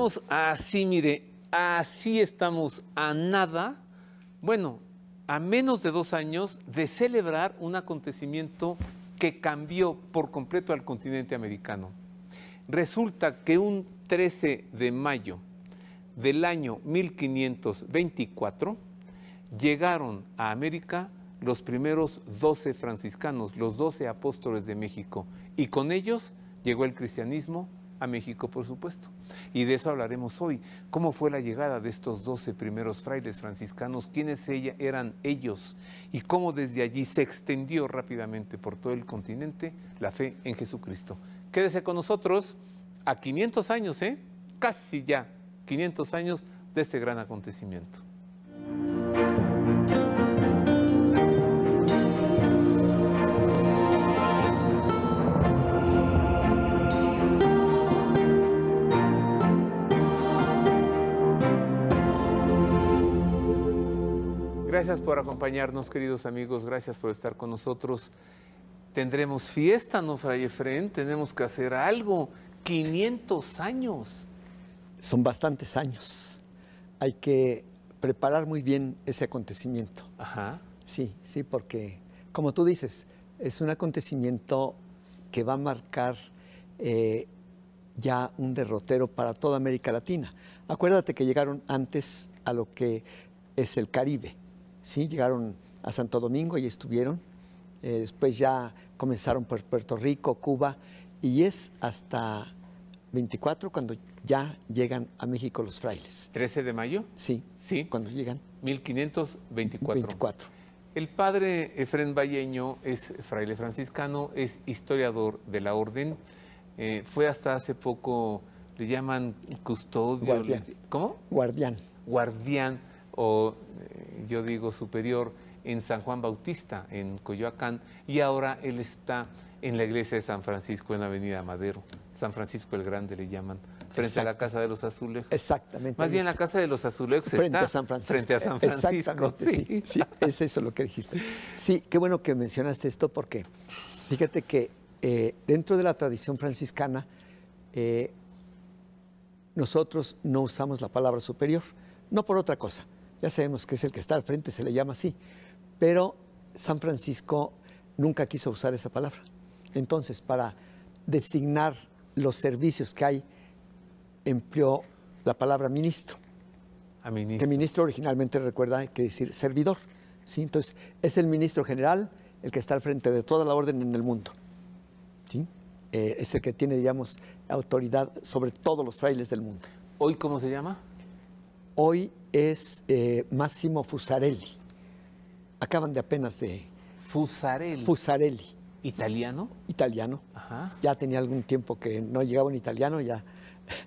estamos así, mire, así estamos a nada, bueno, a menos de 2 años de celebrar un acontecimiento que cambió por completo al continente americano. Resulta que un 13 de mayo del año 1524 llegaron a América los primeros 12 franciscanos, los 12 apóstoles de México, y con ellos llegó el cristianismo a México, por supuesto. Y de eso hablaremos hoy. ¿Cómo fue la llegada de estos 12 primeros frailes franciscanos? ¿Quiénes eran ellos? Y cómo desde allí se extendió rápidamente por todo el continente la fe en Jesucristo. Quédese con nosotros a 500 años, casi ya 500 años de este gran acontecimiento. Gracias por acompañarnos, queridos amigos, gracias por estar con nosotros. Tendremos fiesta, ¿no, Fray Efrén? Tenemos que hacer algo. 500 años. Son bastantes años. Hay que preparar muy bien ese acontecimiento. Ajá. Sí, sí, porque, como tú dices, es un acontecimiento que va a marcar ya un derrotero para toda América Latina. Acuérdate que llegaron antes a lo que es el Caribe. Sí, llegaron a Santo Domingo y estuvieron. Después ya comenzaron por Puerto Rico, Cuba, y es hasta 24 cuando ya llegan a México los frailes. ¿13 de mayo? Sí, sí. Cuando llegan. 1524. El padre Efrén Valleño es fraile franciscano, es historiador de la orden. Fue hasta hace poco, le llaman custodio. Guardián. ¿Cómo? Guardián. Guardián, o yo digo superior, en San Juan Bautista, en Coyoacán, y ahora él está en la iglesia de San Francisco, en la Avenida Madero. San Francisco el Grande le llaman, frente a la Casa de los Azulejos. Exactamente. Más bien la Casa de los Azulejos frente está a San Francisco. Frente a San Francisco. Exactamente, sí, sí, es eso lo que dijiste. Sí, qué bueno que mencionaste esto porque fíjate que dentro de la tradición franciscana nosotros no usamos la palabra superior, no por otra cosa. Ya sabemos que es el que está al frente, se le llama así, pero San Francisco nunca quiso usar esa palabra. Entonces, para designar los servicios que hay, empleó la palabra ministro. A ministro. Que ministro originalmente, recuerda, quiere decir servidor. ¿Sí? Entonces, es el ministro general el que está al frente de toda la orden en el mundo. ¿Sí? Es el que tiene, digamos, autoridad sobre todos los frailes del mundo. ¿Hoy cómo se llama? Hoy es Massimo Fusarelli. Acaban de apenas de... Fusarelli. Fusarelli. ¿Italiano? Italiano. Ajá. Ya tenía algún tiempo que no llegaba un italiano, ya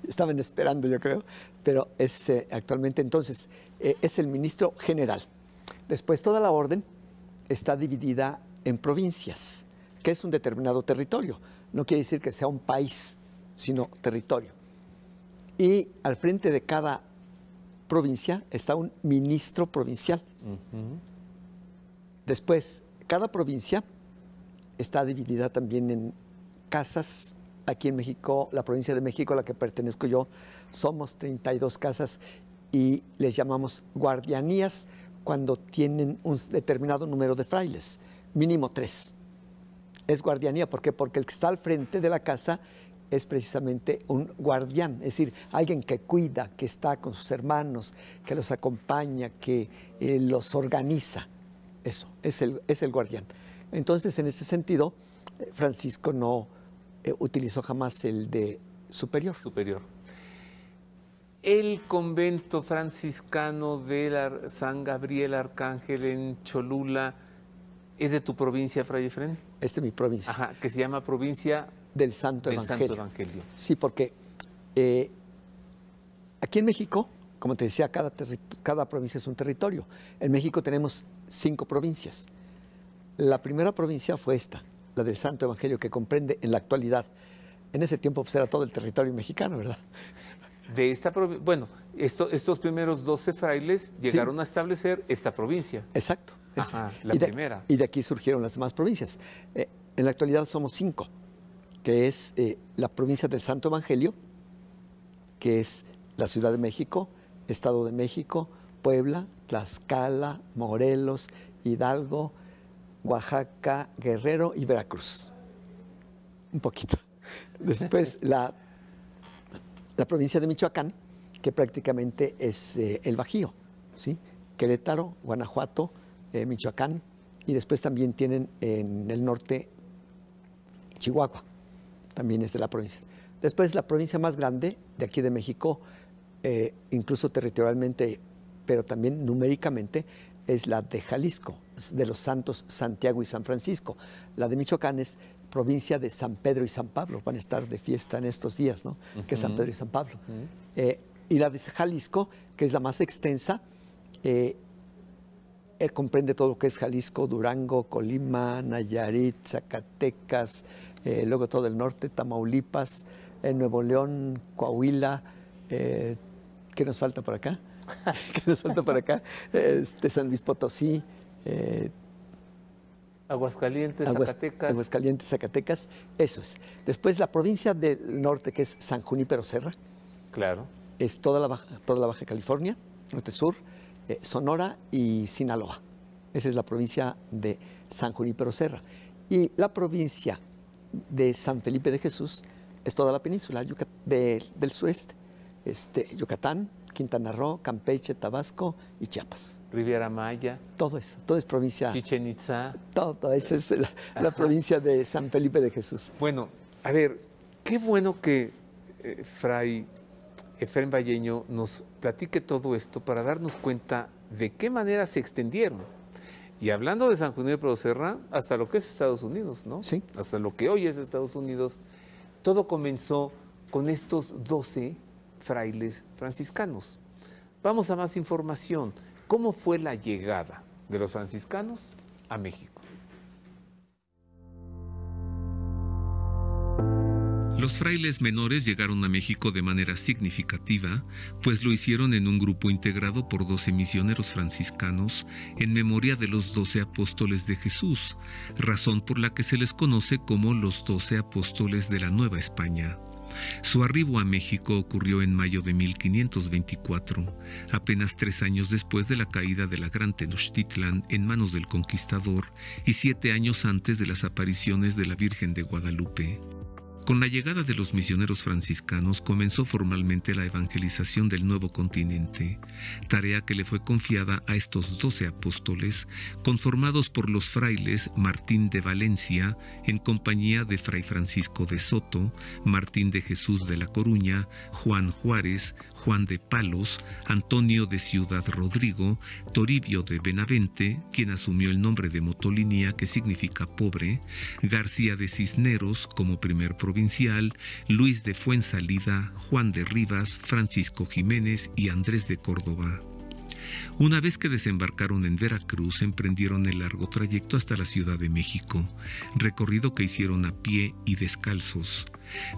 estaban esperando, yo creo, pero es actualmente entonces, es el ministro general. Después toda la orden está dividida en provincias, que es un determinado territorio. No quiere decir que sea un país, sino territorio. Y al frente de cada provincia está un ministro provincial. Después, cada provincia está dividida también en casas. Aquí en México, la provincia de México, a la que pertenezco yo, somos 32 casas y les llamamos guardianías cuando tienen un determinado número de frailes, mínimo 3. Es guardianía, ¿por qué? Porque el que está al frente de la casa es precisamente un guardián, es decir, alguien que cuida, que está con sus hermanos, que los acompaña, que los organiza. Eso, es el guardián. Entonces, en ese sentido, Francisco no utilizó jamás el de superior. Superior. El convento franciscano de San Gabriel Arcángel en Cholula es de tu provincia, Fray Efrén. Es de mi provincia. Ajá, que se llama provincia del Santo Evangelio. Santo Evangelio. Sí, porque aquí en México, como te decía, cada provincia es un territorio. En México tenemos 5 provincias. La primera provincia fue esta, la del Santo Evangelio, que comprende en la actualidad. En ese tiempo pues, era todo el territorio mexicano, ¿verdad? De esta provincia, bueno, estos primeros 12 frailes llegaron a establecer esta provincia. Exacto. Ajá, la primera. Y de aquí surgieron las demás provincias. En la actualidad somos 5, que es la provincia del Santo Evangelio, que es la Ciudad de México, Estado de México, Puebla, Tlaxcala, Morelos, Hidalgo, Oaxaca, Guerrero y Veracruz. Un poquito. Después la provincia de Michoacán, que prácticamente es el Bajío, ¿sí? Querétaro, Guanajuato, Michoacán, y después también tienen en el norte Chihuahua, también es de la provincia. Después la provincia más grande de aquí de México, incluso territorialmente, pero también numéricamente, es la de Jalisco, de los santos Santiago y San Francisco. La de Michoacán es provincia de San Pedro y San Pablo, van a estar de fiesta en estos días, ¿no? Que es San Pedro y San Pablo. Y la de Jalisco, que es la más extensa, comprende todo lo que es Jalisco, Durango, Colima, Nayarit, Zacatecas, luego todo el norte, Tamaulipas, Nuevo León, Coahuila, ¿qué nos falta por acá? ¿Qué nos falta por acá? San Luis Potosí, Aguascalientes, Zacatecas. Aguascalientes, Zacatecas, eso es. Después la provincia del norte, que es San Junípero Serra. Claro. Es toda la Baja California, norte-sur, Sonora y Sinaloa. Esa es la provincia de San Junípero Serra. Y la provincia de San Felipe de Jesús es toda la península del sueste, Yucatán, Quintana Roo, Campeche, Tabasco y Chiapas. Riviera Maya. Todo eso, todo es provincia. Chichén Itzá. Todo, esa es la provincia de San Felipe de Jesús. Bueno, a ver, qué bueno que Fray Efrén Valleño nos platique todo esto para darnos cuenta de qué manera se extendieron. Y hablando de San Junípero Serra, hasta lo que es Estados Unidos, ¿no? Sí. Hasta lo que hoy es Estados Unidos, todo comenzó con estos 12 frailes franciscanos. Vamos a más información. ¿Cómo fue la llegada de los franciscanos a México? Los frailes menores llegaron a México de manera significativa, pues lo hicieron en un grupo integrado por 12 misioneros franciscanos en memoria de los 12 apóstoles de Jesús, razón por la que se les conoce como los 12 apóstoles de la Nueva España. Su arribo a México ocurrió en mayo de 1524, apenas 3 años después de la caída de la Gran Tenochtitlan en manos del conquistador y 7 años antes de las apariciones de la Virgen de Guadalupe. Con la llegada de los misioneros franciscanos comenzó formalmente la evangelización del nuevo continente, tarea que le fue confiada a estos 12 apóstoles, conformados por los frailes Martín de Valencia, en compañía de Fray Francisco de Soto, Martín de Jesús de La Coruña, Juan Juárez, Juan de Palos, Antonio de Ciudad Rodrigo, Toribio de Benavente, quien asumió el nombre de Motolinía, que significa pobre, García de Cisneros como primer provincial, Luis de Fuensalida, Juan de Rivas, Francisco Jiménez y Andrés de Córdoba. Una vez que desembarcaron en Veracruz, emprendieron el largo trayecto hasta la Ciudad de México, recorrido que hicieron a pie y descalzos.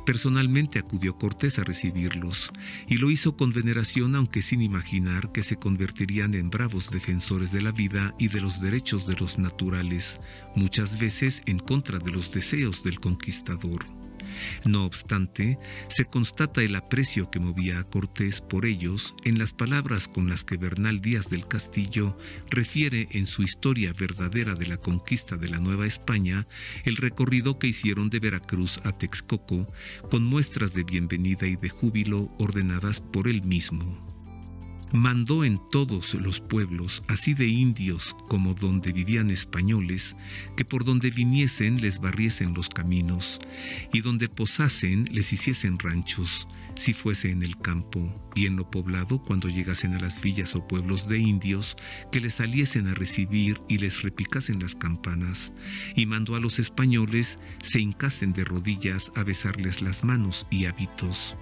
Personalmente acudió Cortés a recibirlos, y lo hizo con veneración, aunque sin imaginar que se convertirían en bravos defensores de la vida y de los derechos de los naturales, muchas veces en contra de los deseos del conquistador. No obstante, se constata el aprecio que movía a Cortés por ellos en las palabras con las que Bernal Díaz del Castillo refiere en su historia verdadera de la conquista de la Nueva España el recorrido que hicieron de Veracruz a Texcoco, con muestras de bienvenida y de júbilo ordenadas por él mismo. Mandó en todos los pueblos, así de indios como donde vivían españoles, que por donde viniesen les barriesen los caminos, y donde posasen les hiciesen ranchos, si fuese en el campo, y en lo poblado, cuando llegasen a las villas o pueblos de indios, que les saliesen a recibir y les repicasen las campanas, y mandó a los españoles se hincasen de rodillas a besarles las manos y hábitos.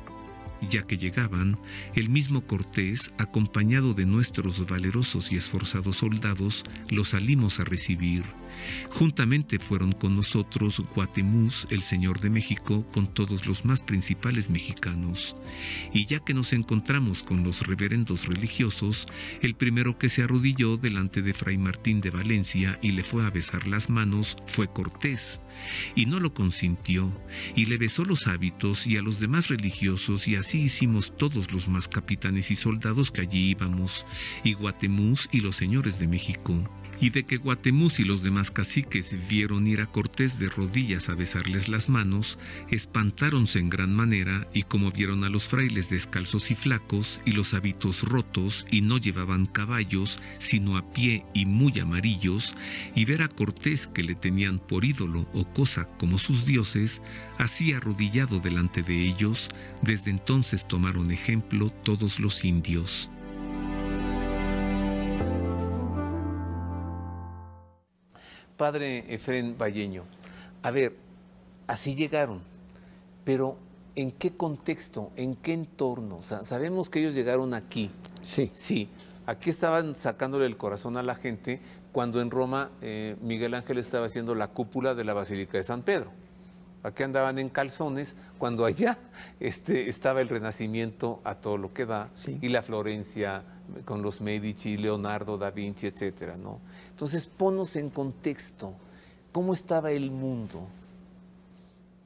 Ya que llegaban, el mismo Cortés, acompañado de nuestros valerosos y esforzados soldados, los salimos a recibir. Juntamente fueron con nosotros Guatemuz, el señor de México, con todos los más principales mexicanos. Y ya que nos encontramos con los reverendos religiosos, el primero que se arrodilló delante de Fray Martín de Valencia y le fue a besar las manos fue Cortés, y no lo consintió, y le besó los hábitos y a los demás religiosos, y así así hicimos todos los más capitanes y soldados que allí íbamos, y Guatemuz y los señores de México. Y de que Guatemuz y los demás caciques vieron ir a Cortés de rodillas a besarles las manos, espantáronse en gran manera, y como vieron a los frailes descalzos y flacos, y los hábitos rotos, y no llevaban caballos, sino a pie y muy amarillos, y ver a Cortés que le tenían por ídolo o cosa como sus dioses, así arrodillado delante de ellos, desde entonces tomaron ejemplo todos los indios. Padre Efrén Valleño, a ver, así llegaron, pero ¿en qué contexto, en qué entorno? O sea, sabemos que ellos llegaron aquí. Sí. Sí, aquí estaban sacándole el corazón a la gente cuando en Roma Miguel Ángel estaba haciendo la cúpula de la Basílica de San Pedro. Aquí andaban en calzones cuando allá estaba el Renacimiento a todo lo que da, Sí. y la Florencia con los Medici, Leonardo da Vinci, etcétera, ¿no? Entonces, ponnos en contexto, ¿cómo estaba el mundo?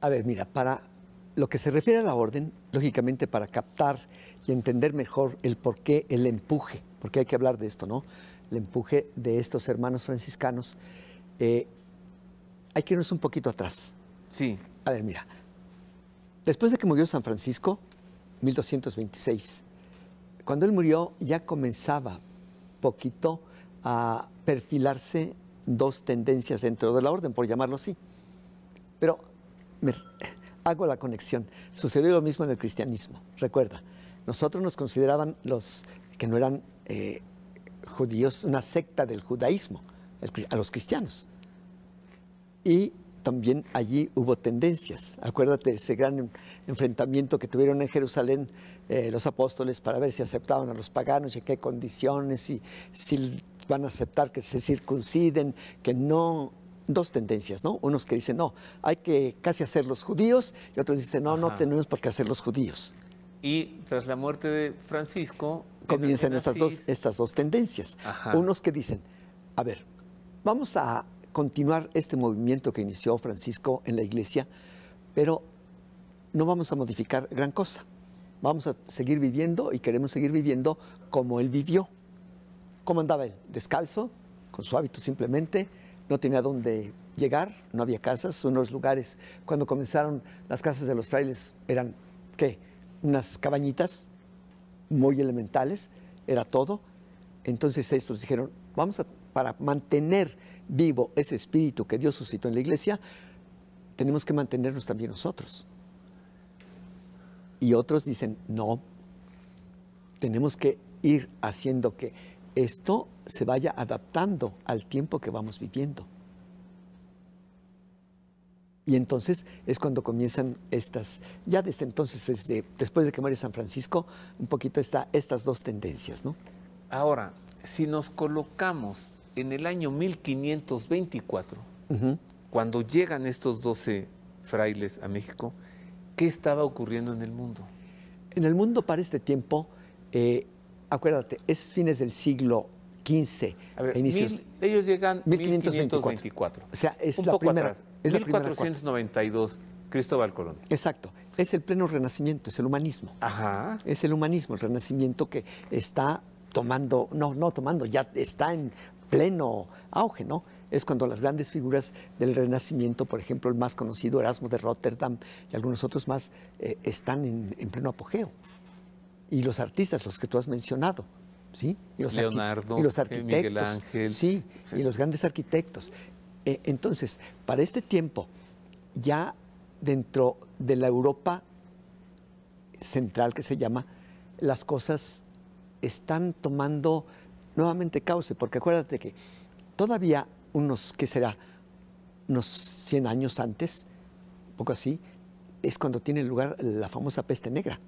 A ver, mira, para lo que se refiere a la orden, lógicamente para captar y entender mejor el porqué, el empuje, porque hay que hablar de esto, ¿no? El empuje de estos hermanos franciscanos, hay que irnos un poquito atrás. Sí. A ver, mira, después de que murió San Francisco, 1226, cuando él murió ya comenzaba poquito a perfilarse dos tendencias dentro de la orden, por llamarlo así. Pero hago la conexión. Sucedió lo mismo en el cristianismo. Recuerda, nosotros nos consideraban los que no eran judíos, una secta del judaísmo, a los cristianos. Y también allí hubo tendencias. Acuérdate de ese gran enfrentamiento que tuvieron en Jerusalén los apóstoles para ver si aceptaban a los paganos y en qué condiciones, y si van a aceptar que se circunciden, que no. Dos tendencias, ¿no? Unos que dicen, no, hay que casi hacer los judíos, y otros dicen, no, no tenemos por qué hacer los judíos. Y tras la muerte de Francisco, comienzan estas dos tendencias. Ajá. Unos que dicen, a ver, vamos a continuar este movimiento que inició Francisco en la iglesia, pero no vamos a modificar gran cosa. Vamos a seguir viviendo y queremos seguir viviendo como él vivió. ¿Cómo andaba él? Descalzo, con su hábito simplemente, no tenía dónde llegar, no había casas, unos lugares, cuando comenzaron las casas de los frailes eran, ¿qué? Unas cabañitas muy elementales, era todo. Entonces estos dijeron, para mantener vivo ese espíritu que Dios suscitó en la iglesia, tenemos que mantenernos también nosotros. Y otros dicen, no, tenemos que ir haciendo que esto se vaya adaptando al tiempo que vamos viviendo. Y entonces es cuando comienzan ya desde entonces, después de que muere San Francisco, un poquito estas dos tendencias, ¿no? Ahora, si nos colocamos en el año 1524, cuando llegan estos 12 frailes a México, ¿qué estaba ocurriendo en el mundo? En el mundo para este tiempo, acuérdate, es fines del siglo XV. A ver, inicios, ellos llegan 1524. O sea, es un la poco primera. atrás. Es 1492, Cristóbal Colón. Exacto. Es el pleno renacimiento, es el humanismo. Ajá. Es el humanismo, el renacimiento que está tomando, ya está en pleno auge, ¿no? Es cuando las grandes figuras del Renacimiento, por ejemplo, el más conocido, Erasmo de Rotterdam y algunos otros más, están en pleno apogeo. Y los artistas, los que tú has mencionado, ¿sí? Y los Leonardo, y los arquitectos, Miguel Ángel. sí, y los grandes arquitectos. Entonces, para este tiempo, ya dentro de la Europa central, que se llama, las cosas están tomando nuevamente cauce, porque acuérdate que todavía ¿qué será? Unos 100 años antes, un poco así, es cuando tiene lugar la famosa peste negra,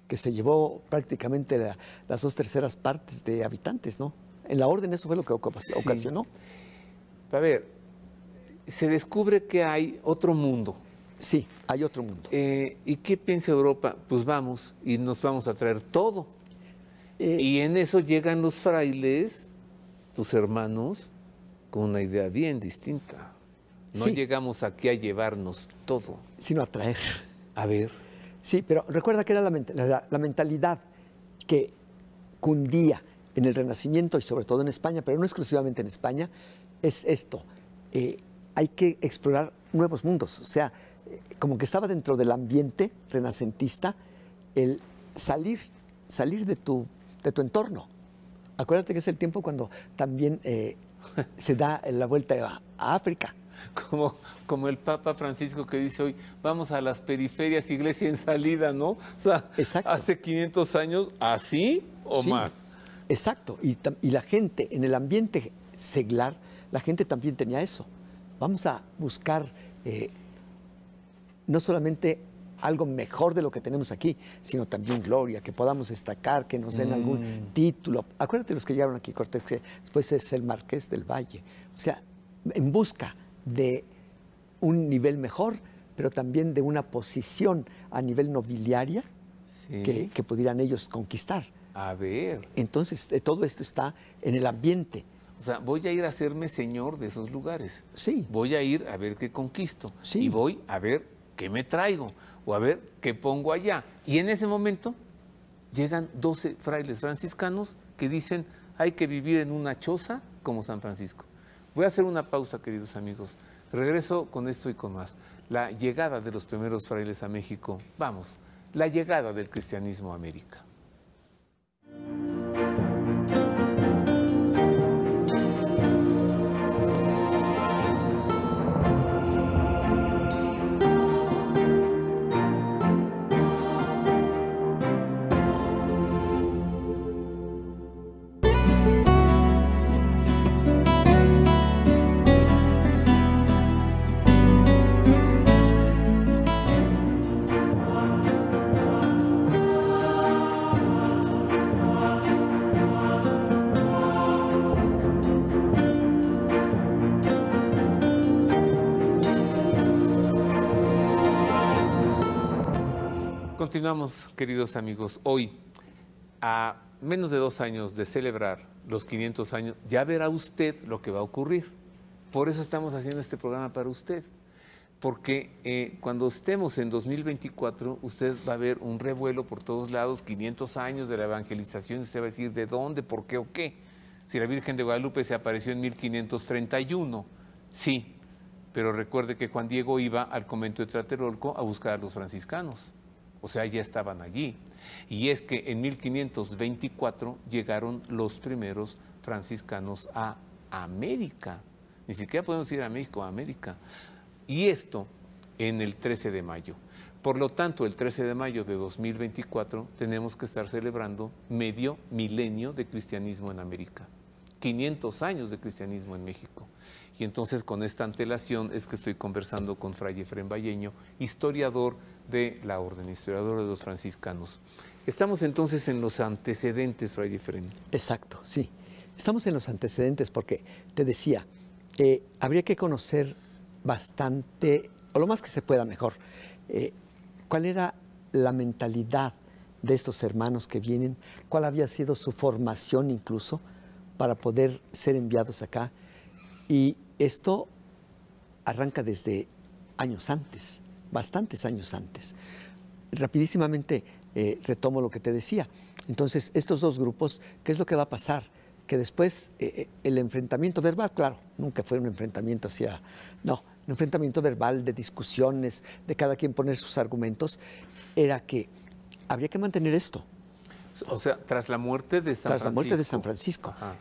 que se llevó prácticamente las 2/3 partes de habitantes, ¿no? En la orden eso fue lo que ocasionó. A ver, se descubre que hay otro mundo. Sí, hay otro mundo. ¿Y qué piensa Europa? Pues vamos y nos vamos a traer todo. Y en eso llegan los frailes, tus hermanos, con una idea bien distinta. No sí, llegamos aquí a llevarnos todo, sino a traer. A ver. Sí, pero recuerda que era la mentalidad que cundía en el Renacimiento y sobre todo en España, pero no exclusivamente en España, es esto. Hay que explorar nuevos mundos. O sea, como que estaba dentro del ambiente renacentista el salir de tu entorno. Acuérdate que es el tiempo cuando también se da la vuelta a África. Como el Papa Francisco que dice hoy, vamos a las periferias, iglesia en salida, ¿no? O sea, exacto. Hace 500 años, ¿así o sí, más? Exacto, y la gente, en el ambiente seglar, la gente también tenía eso. Vamos a buscar no solamente algo mejor de lo que tenemos aquí, sino también gloria, que podamos destacar, que nos den algún título. Acuérdate los que llegaron aquí, Cortés, que después es el Marqués del Valle. O sea, en busca de un nivel mejor, pero también de una posición a nivel nobiliaria Sí. que pudieran ellos conquistar. A ver. Entonces, todo esto está en el ambiente. O sea, voy a ir a hacerme señor de esos lugares. Sí. Voy a ir a ver qué conquisto. Sí. Y voy a ver qué me traigo. O a ver qué pongo allá. Y en ese momento llegan 12 frailes franciscanos que dicen, hay que vivir en una choza como San Francisco. Voy a hacer una pausa, queridos amigos. Regreso con esto y con más. La llegada de los primeros frailes a México. Vamos, la llegada del cristianismo a América. Continuamos, queridos amigos. Hoy, a menos de 2 años de celebrar los 500 años, ya verá usted lo que va a ocurrir. Por eso estamos haciendo este programa para usted. Porque cuando estemos en 2024, usted va a ver un revuelo por todos lados, 500 años de la evangelización, y usted va a decir, ¿de dónde, por qué o qué? Si la Virgen de Guadalupe se apareció en 1531, sí, pero recuerde que Juan Diego iba al convento de Tlatelolco a buscar a los franciscanos. O sea, ya estaban allí. Y es que en 1524 llegaron los primeros franciscanos a América. Ni siquiera podemos ir a México, a América. Y esto en el 13 de mayo. Por lo tanto, el 13 de mayo de 2024 tenemos que estar celebrando medio milenio de cristianismo en América. 500 años de cristianismo en México. Y entonces con esta antelación es que estoy conversando con Fray Efrén Valleño, historiador de la orden, historiador de los franciscanos. Estamos entonces en los antecedentes, Fray Efrén. Exacto, sí. Estamos en los antecedentes porque, te decía, habría que conocer bastante, o lo más que se pueda mejor, cuál era la mentalidad de estos hermanos que vienen, cuál había sido su formación incluso para poder ser enviados acá. Y esto arranca desde años antes, bastantes años antes. Rapidísimamente retomo lo que te decía. Entonces, estos dos grupos, ¿qué es lo que va a pasar? Que después el enfrentamiento verbal, claro, nunca fue un enfrentamiento no, un enfrentamiento verbal de discusiones, de cada quien poner sus argumentos, era que habría que mantener esto. O sea, tras la muerte de San Francisco. Tras la muerte de San Francisco. Ajá.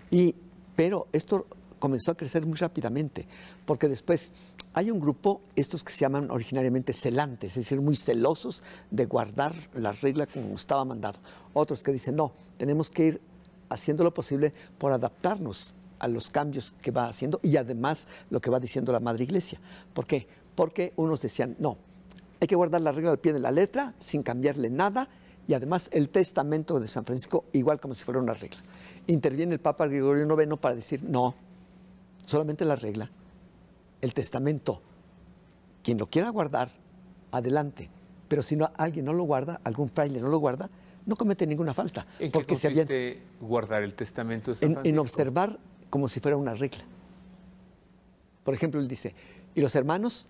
Pero esto comenzó a crecer muy rápidamente, porque después hay un grupo, estos que se llaman originariamente celantes, es decir, muy celosos de guardar la regla como estaba mandado. Otros que dicen, no, tenemos que ir haciendo lo posible por adaptarnos a los cambios que va haciendo y además lo que va diciendo la Madre Iglesia. ¿Por qué? Porque unos decían, no, hay que guardar la regla al pie de la letra, sin cambiarle nada, y además el testamento de San Francisco igual como si fuera una regla. Interviene el Papa Gregorio IX para decir, no, solamente la regla, el testamento, quien lo quiera guardar, adelante, pero si no, alguien no lo guarda, algún fraile no lo guarda, no comete ninguna falta. ¿En porque qué consiste guardar el testamento de San Francisco? En observar como si fuera una regla. Por ejemplo, él dice, y los hermanos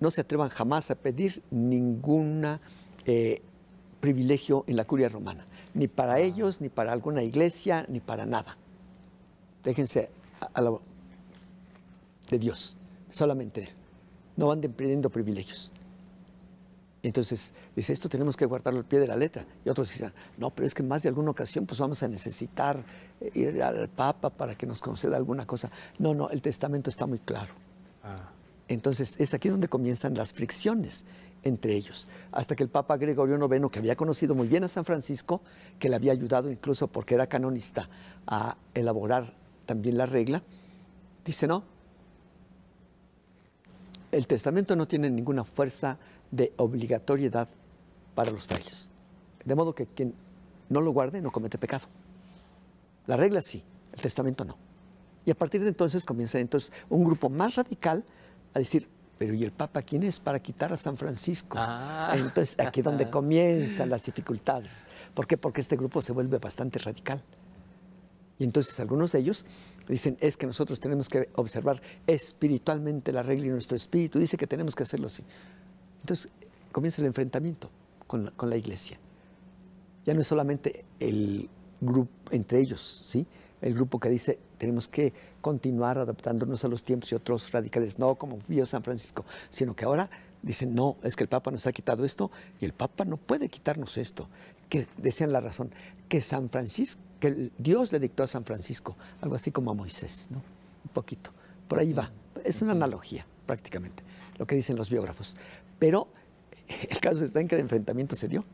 no se atrevan jamás a pedir ninguna privilegio en la curia romana, ni para ellos, ni para alguna iglesia, ni para nada. Déjense de Dios, solamente Él. No anden pidiendo privilegios. Entonces, dice, esto tenemos que guardarlo al pie de la letra. Y otros dicen, no, pero es que en más de alguna ocasión pues vamos a necesitar ir al Papa para que nos conceda alguna cosa. No, no, el testamento está muy claro. Entonces, es aquí donde comienzan las fricciones entre ellos. Hasta que el Papa Gregorio IX, que había conocido muy bien a San Francisco, que le había ayudado incluso porque era canonista a elaborar también la regla, dice, no, el testamento no tiene ninguna fuerza de obligatoriedad para los frailes. De modo que quien no lo guarde no comete pecado. La regla sí, el testamento no. Y a partir de entonces comienza un grupo más radical a decir, pero ¿y el Papa quién es para quitar a San Francisco? Entonces aquí es donde comienzan las dificultades. ¿Por qué? Porque este grupo se vuelve bastante radical. Y entonces algunos de ellos dicen, es que nosotros tenemos que observar espiritualmente la regla y nuestro espíritu dice que tenemos que hacerlo así. Entonces comienza el enfrentamiento con la iglesia. Ya no es solamente el grupo entre ellos, ¿sí? El grupo que dice tenemos que continuar adaptándonos a los tiempos y otros radicales, no como vio San Francisco, sino que ahora dicen, no, es que el Papa nos ha quitado esto y el Papa no puede quitarnos esto. Que decían la razón, que San Francisco, que Dios le dictó a San Francisco, algo así como a Moisés, ¿no? Un poquito, por ahí va. Es una analogía prácticamente, lo que dicen los biógrafos. Pero el caso está en que el enfrentamiento se dio.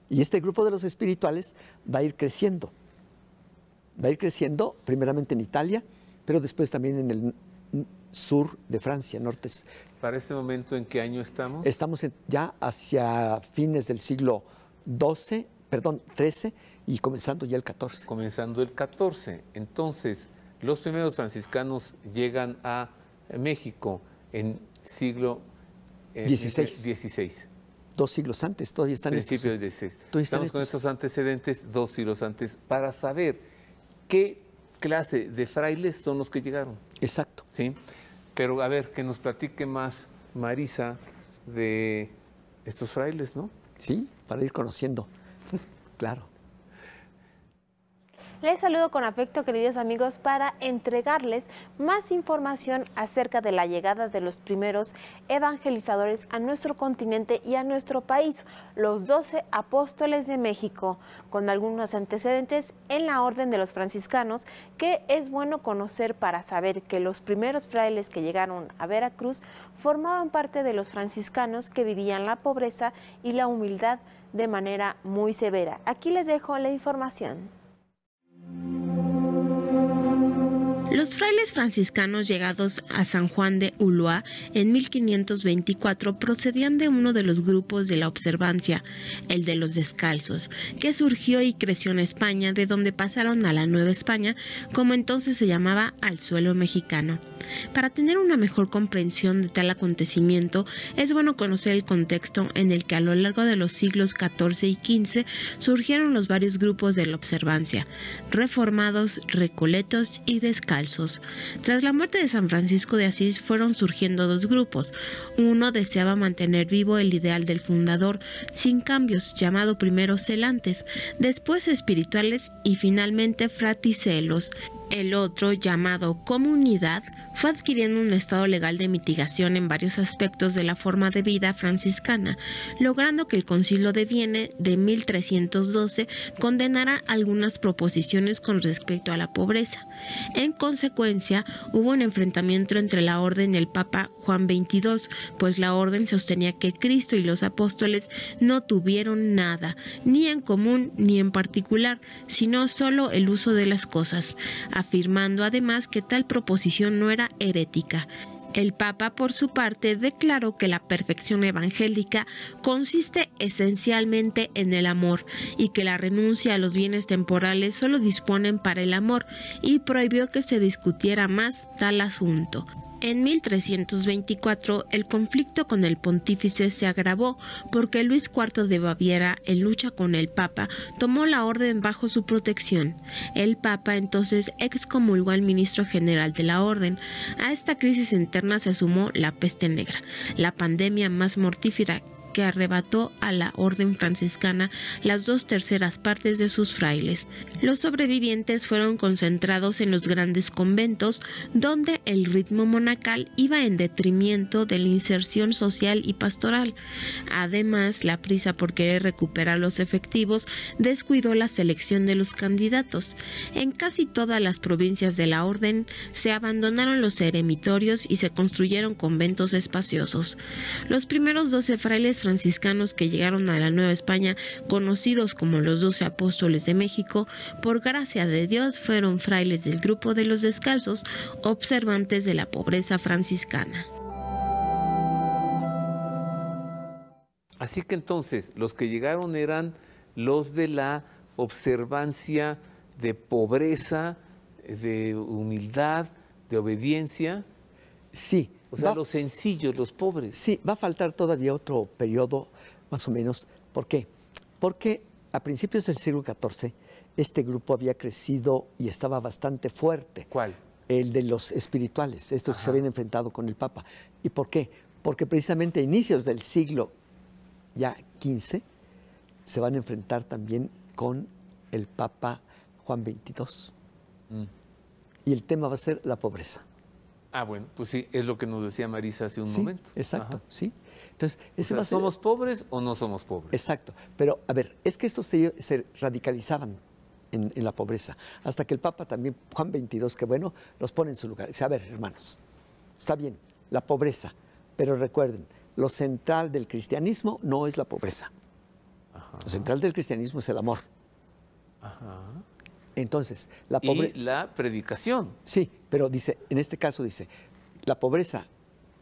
Y este grupo de los espirituales va a ir creciendo. Va a ir creciendo primeramente en Italia, pero después también en el sur de Francia, norte. ¿Para este momento en qué año estamos? Estamos ya hacia fines del siglo XIII, y comenzando ya el XIV. Comenzando el XIV. Entonces, los primeros franciscanos llegan a México en siglo XVI. 2 siglos antes, todavía están Principio del XVI. Estamos con estos antecedentes 2 siglos antes para saber qué clase de frailes son los que llegaron. Exacto. ¿Sí? Pero a ver, que nos platique más Marisa de estos frailes, ¿no? Sí, para ir conociendo. Claro. Les saludo con afecto, queridos amigos, para entregarles más información acerca de la llegada de los primeros evangelizadores a nuestro continente y a nuestro país, los 12 apóstoles de México, con algunos antecedentes en la orden de los franciscanos, que es bueno conocer para saber que los primeros frailes que llegaron a Veracruz formaban parte de los franciscanos que vivían la pobreza y la humildad de manera muy severa. Aquí les dejo la información. Los frailes franciscanos llegados a San Juan de Ulúa en 1524 procedían de uno de los grupos de la observancia, el de los descalzos, que surgió y creció en España, de donde pasaron a la Nueva España, como entonces se llamaba al suelo mexicano. Para tener una mejor comprensión de tal acontecimiento, es bueno conocer el contexto en el que a lo largo de los siglos XIV y XV surgieron los varios grupos de la observancia, reformados, recoletos y descalzos. Tras la muerte de San Francisco de Asís fueron surgiendo dos grupos. Uno deseaba mantener vivo el ideal del fundador, sin cambios, llamado primero celantes, después espirituales y finalmente fraticelos. El otro, llamado comunidad, fue adquiriendo un estado legal de mitigación en varios aspectos de la forma de vida franciscana, logrando que el Concilio de Viena de 1312 condenara algunas proposiciones con respecto a la pobreza. En consecuencia, hubo un enfrentamiento entre la orden y el Papa Juan XXII, pues la orden sostenía que Cristo y los apóstoles no tuvieron nada, ni en común ni en particular, sino solo el uso de las cosas, afirmando además que tal proposición no era herética. El Papa, por su parte, declaró que la perfección evangélica consiste esencialmente en el amor y que la renuncia a los bienes temporales solo disponen para el amor, y prohibió que se discutiera más tal asunto. En 1324, el conflicto con el pontífice se agravó porque Luis IV de Baviera, en lucha con el Papa, tomó la orden bajo su protección. El Papa entonces excomulgó al ministro general de la orden. A esta crisis interna se sumó la peste negra, la pandemia más mortífera que arrebató a la orden franciscana las 2/3 partes de sus frailes. Los sobrevivientes fueron concentrados en los grandes conventos, donde el ritmo monacal iba en detrimento de la inserción social y pastoral. Además, la prisa por querer recuperar los efectivos descuidó la selección de los candidatos. En casi todas las provincias de la orden se abandonaron los eremitorios y se construyeron conventos espaciosos. Los primeros 12 frailes franciscanos que llegaron a la Nueva España, conocidos como los 12 apóstoles de México, por gracia de Dios fueron frailes del grupo de los descalzos, observantes de la pobreza franciscana. Así que entonces los que llegaron eran los de la observancia de pobreza, de humildad, de obediencia. Sí. O sea, los sencillos, los pobres. Sí, va a faltar todavía otro periodo, más o menos. ¿Por qué? Porque a principios del siglo XIV este grupo había crecido y estaba bastante fuerte. ¿Cuál? El de los espirituales, estos que se habían enfrentado con el Papa. ¿Y por qué? Porque precisamente a inicios del siglo ya XV se van a enfrentar también con el Papa Juan XXII. Y el tema va a ser la pobreza. Ah, bueno, pues sí, es lo que nos decía Marisa hace un momento. Exacto, Ajá. sí. Entonces, O sea, ¿somos pobres o no somos pobres? Exacto. Pero, a ver, es que estos se radicalizaban en la pobreza, hasta que el Papa también, Juan XXII, que bueno, los pone en su lugar. Dice, a ver, hermanos, está bien, la pobreza, pero recuerden, lo central del cristianismo no es la pobreza. Ajá. Lo central del cristianismo es el amor. Ajá. Entonces, la Y pobreza... la predicación. Sí, pero dice, en este caso dice, la pobreza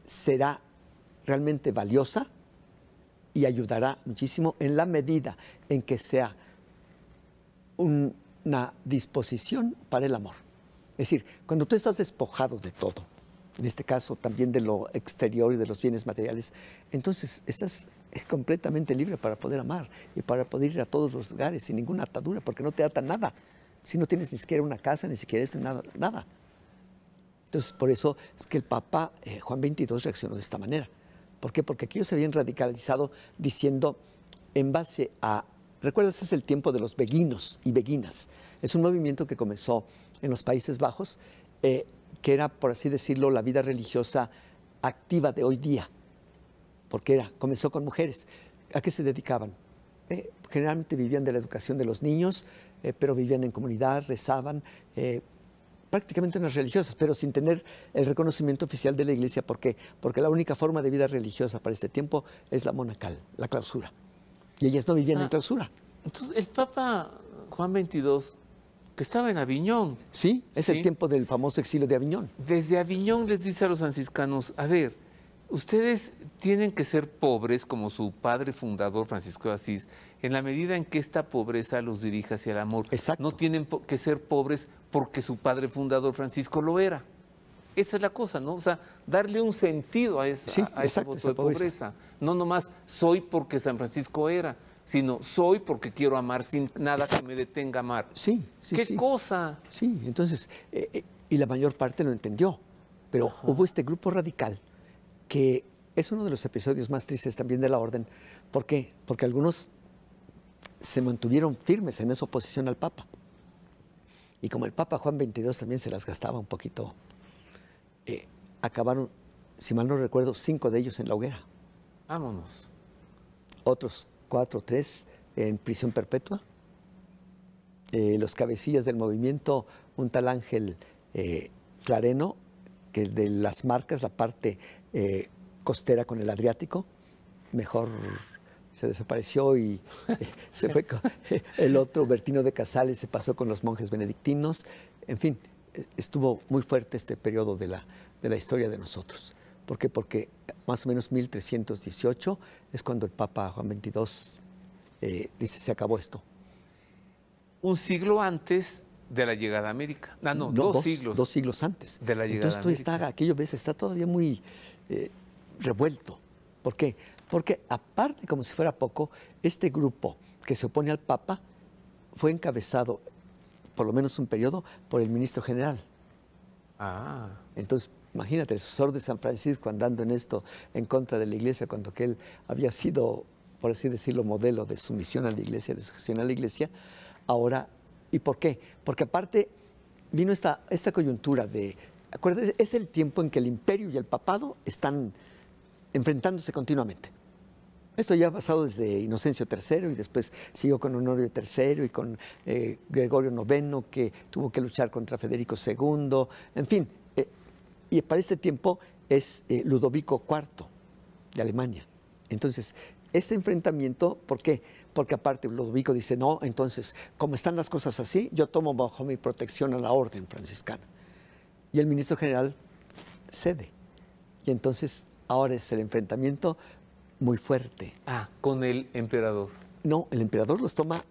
será realmente valiosa y ayudará muchísimo en la medida en que sea una disposición para el amor. Es decir, cuando tú estás despojado de todo, en este caso también de lo exterior y de los bienes materiales, entonces estás completamente libre para poder amar y para poder ir a todos los lugares sin ninguna atadura, porque no te ata nada. Si no tienes ni siquiera una casa, ni siquiera esto, nada. Entonces, por eso es que el Papa Juan XXII reaccionó de esta manera. ¿Por qué? Porque aquellos se habían radicalizado diciendo, en base a... ¿Recuerdas? Es el tiempo de los beguinos y beguinas. Es un movimiento que comenzó en los Países Bajos, que era, por así decirlo, la vida religiosa activa de hoy día. Porque comenzó con mujeres. ¿A qué se dedicaban? Generalmente vivían de la educación de los niños, pero vivían en comunidad, rezaban, prácticamente unas religiosas, pero sin tener el reconocimiento oficial de la Iglesia. ¿Por qué? Porque la única forma de vida religiosa para este tiempo es la monacal, la clausura. Y ellas no vivían en clausura. Entonces, el Papa Juan XXII, que estaba en Aviñón. Sí, es ¿sí? el tiempo del famoso exilio de Aviñón. Desde Aviñón les dice a los franciscanos, a ver, ustedes tienen que ser pobres como su padre fundador Francisco de Asís, en la medida en que esta pobreza los dirija hacia el amor. Exacto. No tienen que ser pobres porque su padre fundador Francisco lo era. Esa es la cosa, ¿no? O sea, darle un sentido a ese voto de pobreza. No nomás soy porque San Francisco era, sino soy porque quiero amar sin nada que me detenga a amar. Sí, ¿Qué cosa? Sí, entonces, y la mayor parte lo entendió, pero hubo este grupo radical que es uno de los episodios más tristes también de la orden. ¿Por qué? Porque algunos se mantuvieron firmes en esa oposición al Papa. Y como el Papa Juan XXII también se las gastaba un poquito, acabaron, si mal no recuerdo, 5 de ellos en la hoguera. Vámonos. Otros 4 o 3 en prisión perpetua. Los cabecillas del movimiento, un tal Ángel Clareno, que de las Marcas, la parte costera con el Adriático, mejor se desapareció y se fue con el otro, Bertino de Casales, se pasó con los monjes benedictinos. En fin, estuvo muy fuerte este periodo de la historia de nosotros. ¿Por qué? Porque más o menos 1318 es cuando el Papa Juan XXII dice, se acabó esto. Un siglo antes de la llegada a América. No, 2 siglos. 2 siglos antes. De la llegada Entonces, a América. aquello está todavía muy revuelto. ¿Por qué? Porque aparte, como si fuera poco, este grupo que se opone al Papa fue encabezado, por lo menos un periodo, por el ministro general. Ah. Entonces, imagínate, el sucesor de San Francisco andando en esto en contra de la iglesia, cuando que él había sido, por así decirlo, modelo de sumisión a la iglesia, de sujeción a la iglesia. Ahora, ¿y por qué? Porque aparte vino esta coyuntura de, acuérdense, es el tiempo en que el imperio y el papado están enfrentándose continuamente. Esto ya ha pasado desde Inocencio III y después siguió con Honorio III y con Gregorio IX, que tuvo que luchar contra Federico II, en fin. Y para este tiempo es Ludovico IV de Alemania. Entonces, este enfrentamiento, ¿por qué? Porque aparte Ludovico dice, no, entonces, como están las cosas así, yo tomo bajo mi protección a la orden franciscana. Y el ministro general cede. Y entonces, ahora es el enfrentamiento muy fuerte. Ah, con el emperador. No, el emperador los toma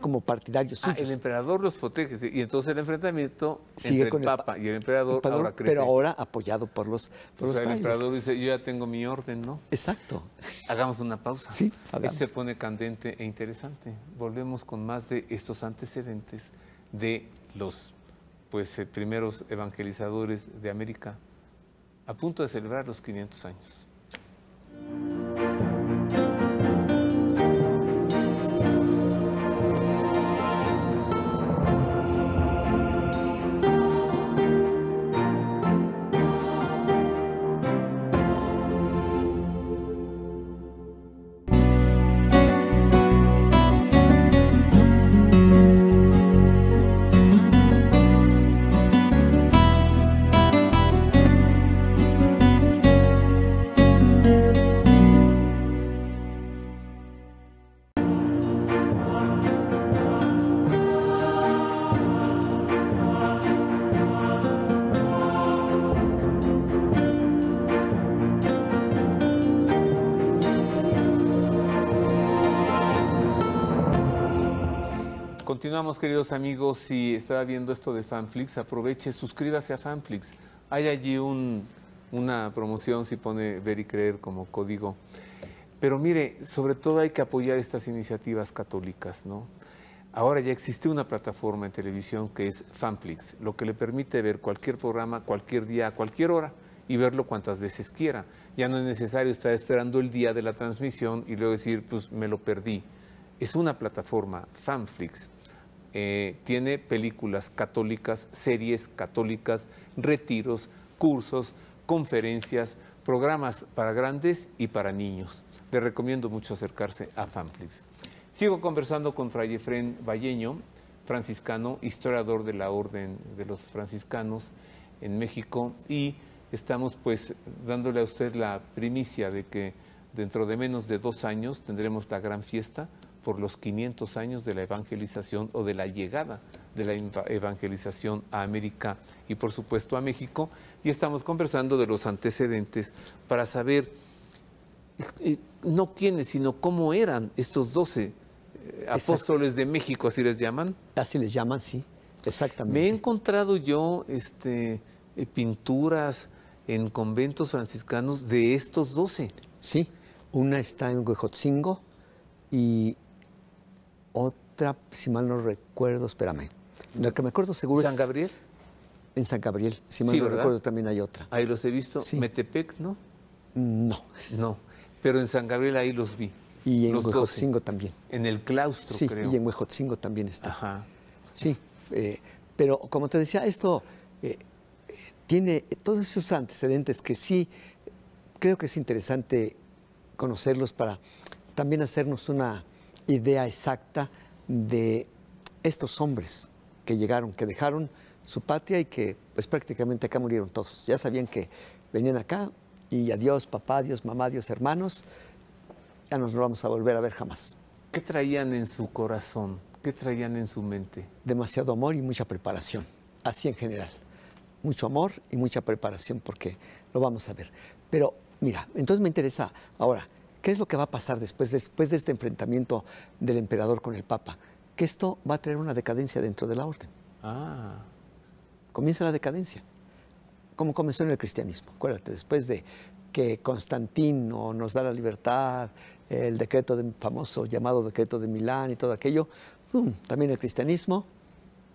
como partidarios suyos. El emperador los protege, sí, y entonces el enfrentamiento sigue entre con el Papa y el emperador ahora crece. Pero ahora apoyado por los el emperador dice, yo ya tengo mi orden, ¿no? Exacto. Hagamos una pausa. Sí, hagamos. Esto se pone candente e interesante. Volvemos con más de estos antecedentes de los primeros evangelizadores de América a punto de celebrar los 500 años. Continuamos, queridos amigos. Si estaba viendo esto de Fanflix, aproveche, suscríbase a Fanflix. Hay allí una promoción, si pone Ver y Creer como código. Pero mire, sobre todo hay que apoyar estas iniciativas católicas, ¿no? Ahora ya existe una plataforma en televisión que es Fanflix, lo que le permite ver cualquier programa, cualquier día, a cualquier hora y verlo cuantas veces quiera. Ya no es necesario estar esperando el día de la transmisión y luego decir, pues me lo perdí. Es una plataforma, Fanflix. Tiene películas católicas, series católicas, retiros, cursos, conferencias, programas para grandes y para niños. Le recomiendo mucho acercarse a Fanflix. Sigo conversando con Fray Efrén Valleño, franciscano, historiador de la Orden de los Franciscanos en México, y estamos pues dándole a usted la primicia de que dentro de menos de 2 años tendremos la gran fiesta por los 500 años de la evangelización o de la llegada de la evangelización a América y por supuesto a México, y estamos conversando de los antecedentes para saber no quiénes, sino cómo eran estos 12 apóstoles de México, así les llaman. Así les llaman, sí, exactamente. Me he encontrado yo pinturas en conventos franciscanos de estos 12. Sí, una está en Huejotzingo y otra, si mal no recuerdo, espérame. Lo que me acuerdo seguro ¿San Gabriel? En San Gabriel, si mal no recuerdo, también hay otra. Ahí los he visto. Sí. Metepec, ¿no? No. No, pero en San Gabriel ahí los vi. Y en Huejotzingo también. En el claustro, sí, creo. Y en Huejotzingo también está. Ajá. Sí, pero como te decía, esto tiene todos esos antecedentes que sí creo que es interesante conocerlos para también hacernos una idea exacta de estos hombres que llegaron, que dejaron su patria y que pues prácticamente acá murieron todos. Ya sabían que venían acá y adiós papá, adiós mamá, adiós hermanos, ya no nos vamos a volver a ver jamás. ¿Qué traían en su corazón? ¿Qué traían en su mente? Demasiado amor y mucha preparación, así en general. Mucho amor y mucha preparación porque lo vamos a ver. Pero mira, entonces me interesa ahora, ¿qué es lo que va a pasar después de este enfrentamiento del emperador con el papa? Que esto va a traer una decadencia dentro de la orden. Ah. Comienza la decadencia, como comenzó en el cristianismo. Acuérdate, después de que Constantino nos da la libertad, el decreto famoso llamado decreto de Milán y todo aquello, también el cristianismo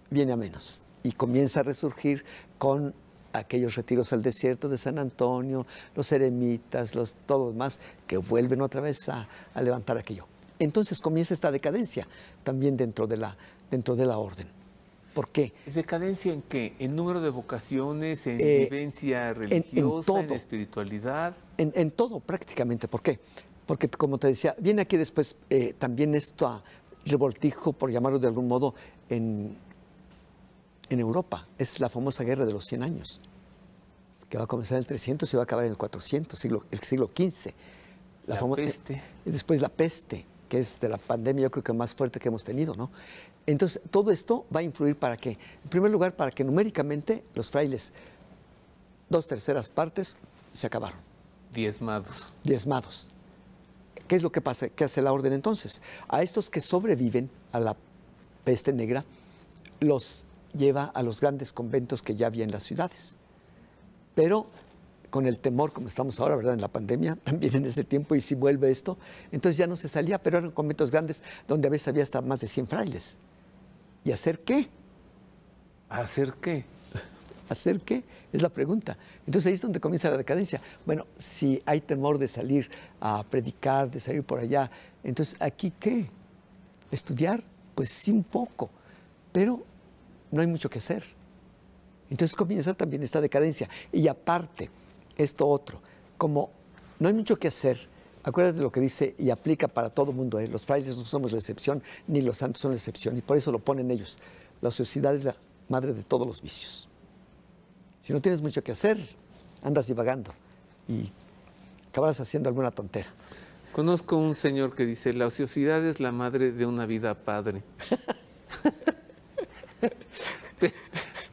viene a menos y comienza a resurgir con aquellos retiros al desierto de San Antonio, los eremitas, todo lo demás, que vuelven otra vez a levantar aquello. Entonces comienza esta decadencia también dentro de la orden. ¿Por qué? ¿Decadencia en qué? ¿En número de vocaciones, en vivencia religiosa, en espiritualidad? En todo prácticamente. ¿Por qué? Porque, como te decía, viene aquí después también esto revoltijo, por llamarlo de algún modo, en Europa. Es la famosa Guerra de los 100 años, que va a comenzar en el 300 y va a acabar en el 400, el siglo XV. La peste. Y después la peste, que es de la pandemia, yo creo que más fuerte que hemos tenido, ¿no? Entonces, todo esto va a influir para qué. En primer lugar, para que numéricamente los frailes, 2/3 partes, se acabaron. Diezmados. ¿Qué es lo que pasa? ¿Qué hace la orden entonces? A estos que sobreviven a la peste negra, los lleva a los grandes conventos que ya había en las ciudades. Pero con el temor, como estamos ahora, ¿verdad?, en la pandemia, también en ese tiempo, y si vuelve esto, entonces ya no se salía, pero eran conventos grandes donde a veces había hasta más de 100 frailes. ¿Y hacer qué? ¿Hacer qué? ¿Hacer qué? Es la pregunta. Entonces ahí es donde comienza la decadencia. Bueno, si hay temor de salir a predicar, de salir por allá, entonces ¿aquí qué? ¿Estudiar? Pues sí, un poco, pero no hay mucho que hacer. Entonces comienza también esta decadencia. Y aparte, esto otro, como no hay mucho que hacer, acuérdate de lo que dice y aplica para todo el mundo, ¿eh? Los frailes no somos la excepción, ni los santos son la excepción, y por eso lo ponen ellos. La ociosidad es la madre de todos los vicios. Si no tienes mucho que hacer, andas divagando y acabarás haciendo alguna tontera. Conozco un señor que dice, la ociosidad es la madre de una vida padre.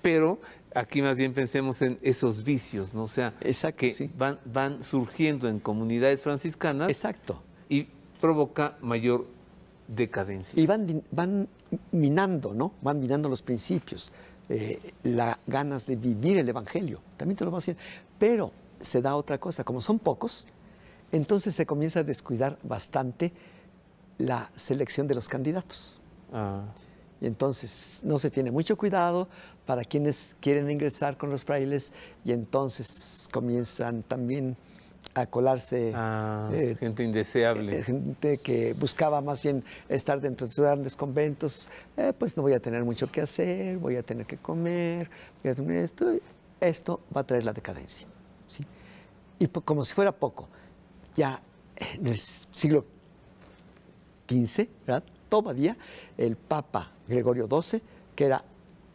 Pero aquí más bien pensemos en esos vicios, ¿no? O sea, exacto, que sí, van surgiendo en comunidades franciscanas. Exacto. Y provoca mayor decadencia. Y van minando, ¿no? Van minando los principios, las ganas de vivir el Evangelio. También te lo van haciendo. Pero se da otra cosa, como son pocos, entonces se comienza a descuidar bastante la selección de los candidatos. Y entonces no se tiene mucho cuidado para quienes quieren ingresar con los frailes, y entonces comienzan también a colarse gente indeseable. Gente que buscaba más bien estar dentro de sus grandes conventos. Pues no voy a tener mucho que hacer, voy a tener que comer, voy a tener esto. Esto va a traer la decadencia, ¿sí? Y como si fuera poco, ya en el siglo XV, ¿verdad?, todavía el Papa Gregorio XII, que era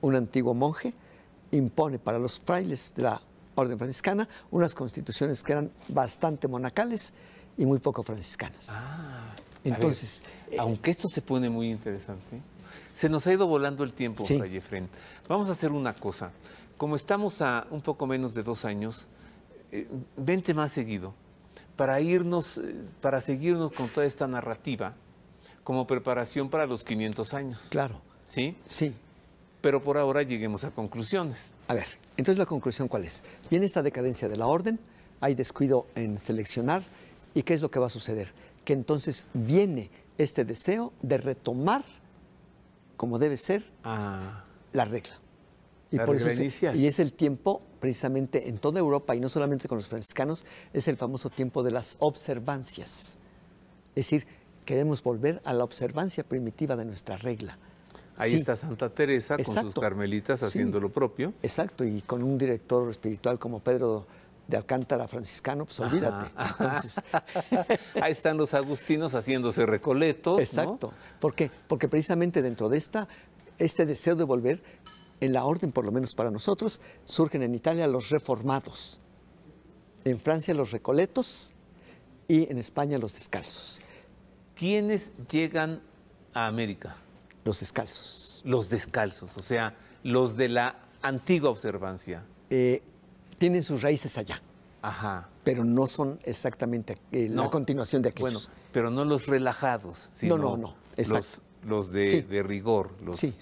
un antiguo monje, impone para los frailes de la orden franciscana unas constituciones que eran bastante monacales y muy poco franciscanas. Entonces, aunque esto se pone muy interesante, se nos ha ido volando el tiempo, sí, Fray Efrén. Vamos a hacer una cosa. Como estamos a un poco menos de 2 años, vente más seguido para seguirnos con toda esta narrativa como preparación para los 500 años. Claro. ¿Sí? Sí. Pero por ahora lleguemos a conclusiones. A ver, entonces la conclusión, ¿cuál es? Viene esta decadencia de la orden, hay descuido en seleccionar, ¿y qué es lo que va a suceder? Que entonces viene este deseo de retomar, como debe ser, la regla. Y la por regla eso inicial. Y es el tiempo, precisamente en toda Europa, y no solamente con los franciscanos, es el famoso tiempo de las observancias. Es decir, queremos volver a la observancia primitiva de nuestra regla. Ahí está Santa Teresa con sus carmelitas haciendo lo propio. Exacto, y con un director espiritual como Pedro de Alcántara, franciscano, pues olvídate. Entonces, ahí están los agustinos haciéndose recoletos. Exacto. ¿No? ¿Por qué? Porque precisamente dentro de este deseo de volver, en la orden, por lo menos para nosotros, surgen en Italia los reformados, en Francia los recoletos y en España los descalzos. ¿Quiénes llegan a América? Los descalzos. Los descalzos, o sea, los de la antigua observancia. Tienen sus raíces allá. Ajá. Pero no son exactamente la continuación de aquellos. Bueno, pero no los relajados, sino no. Exacto. Los de rigor. Sí.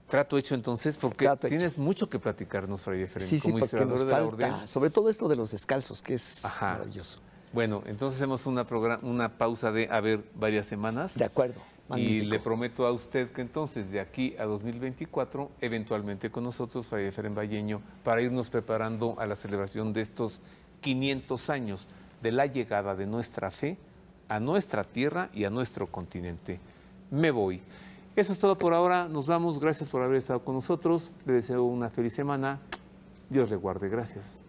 Trato hecho entonces, porque tienes mucho que platicarnos, Fray Efrén, como historiador de la orden. Sobre todo esto de los descalzos, que es maravilloso. Bueno, entonces hacemos una pausa de, varias semanas. De acuerdo. Magnífico. Y le prometo a usted que entonces, de aquí a 2024, eventualmente con nosotros, Fray Efrén Valleño, para irnos preparando a la celebración de estos 500 años de la llegada de nuestra fe a nuestra tierra y a nuestro continente. Me voy. Eso es todo por ahora. Nos vamos. Gracias por haber estado con nosotros. Le deseo una feliz semana. Dios le guarde. Gracias.